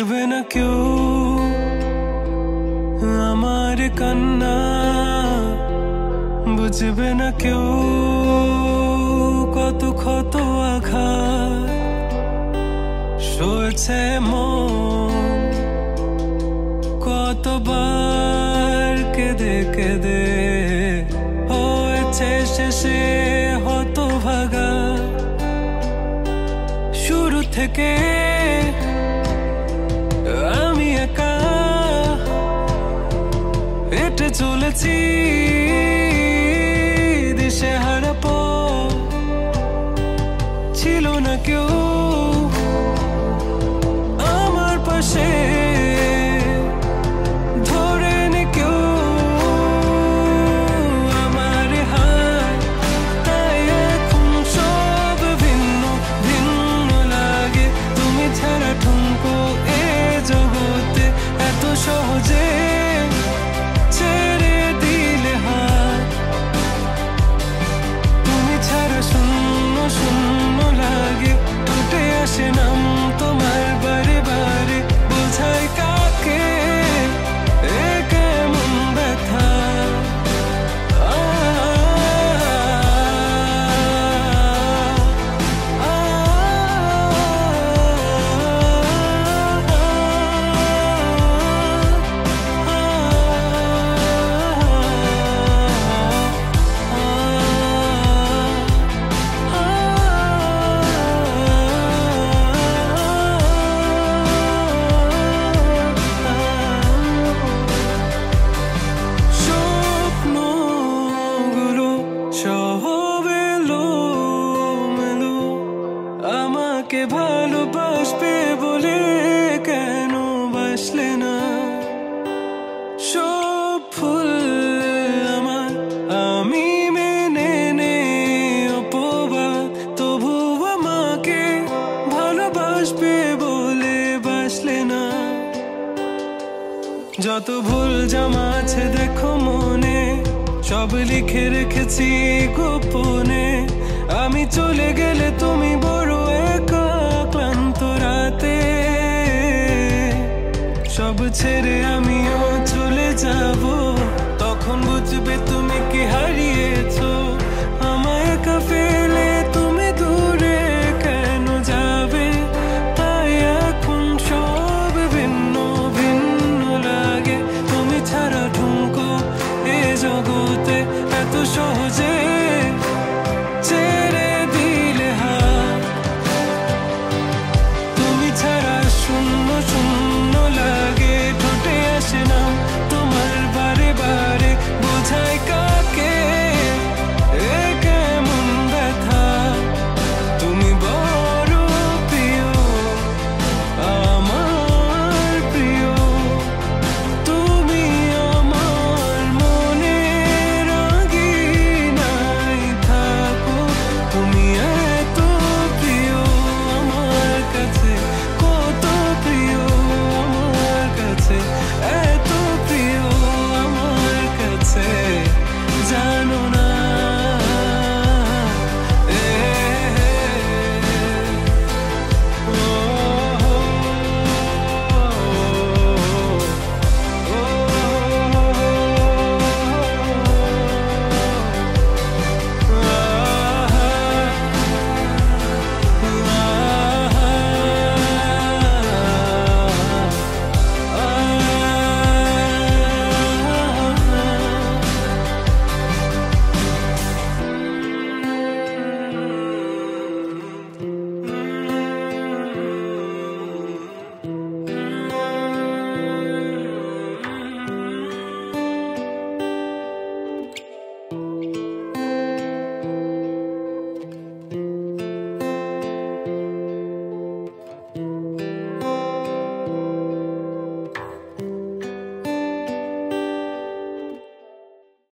দেখবে না কেউ আমার কান্না, বুঝবে না কেউ কত ক্ষত আঘাত সয়েছে মন, কতবার কেঁদে কেঁদে হয়েছে শেষে হতভাগা। শুরু থেকে আমি একা হেঁটে চলেছি দিশেহারা পথ, ছিল না কেউ আমার পাশে ধরে নে কেউ আমার হাত, তাই এখন সব ভিন্ন ভিন্ন লাগে। তুমি ছাড়া ঠুনকো এ জগতে এত সহজে ছেড়ে দিলে হাত, তুমি ছাড়া শূন্য শূন্য লাগে। টুটে আসে নাম তোমার বারে বারে, বোঝাই কাকে এ কেমন ব্যথা। স্বপ্নগুলো সব এলোমেলো, আমাকে ভালোবাসবে বলে কেন বাসলে না। সব ফুল আমার আমি মেনে নে অপবাদ, তবু আমাকে ভালোবাসবে বলে বাসলে না। যত ভুল জামা আছে দেখো মনে, সব লিখে রেখেছি গোপনে। আমি চলে গেলে তুমি বড় একা ক্লান্ত রাতে, সব ছেড়ে আমিও চলে যাব, তখন বুঝবে তুমি কি হারিয়েছো। আমায় একা ফেলে তুমি দূরে কেন যাবে, তাই এখন সব ভিন্ন ভিন্ন লাগে। তুমি ছাড়া ঠুনকো এ জগতে এত সহজে ছেড়ে দিলে হাত, তুমি ছাড়া শূন্য শূন্য লাগে। ঠোঁটে আসে না তোমার বারে বারে, বোঝাই কাকে এ কেমন ব্যথা। তুমি বড় প্রিয় আমার প্রিয়, তুমি আমার মনের আঙিনায় থাকো। তুমি এত প্রিয় আমার কাছে, কত প্রিয় আমার কাছে।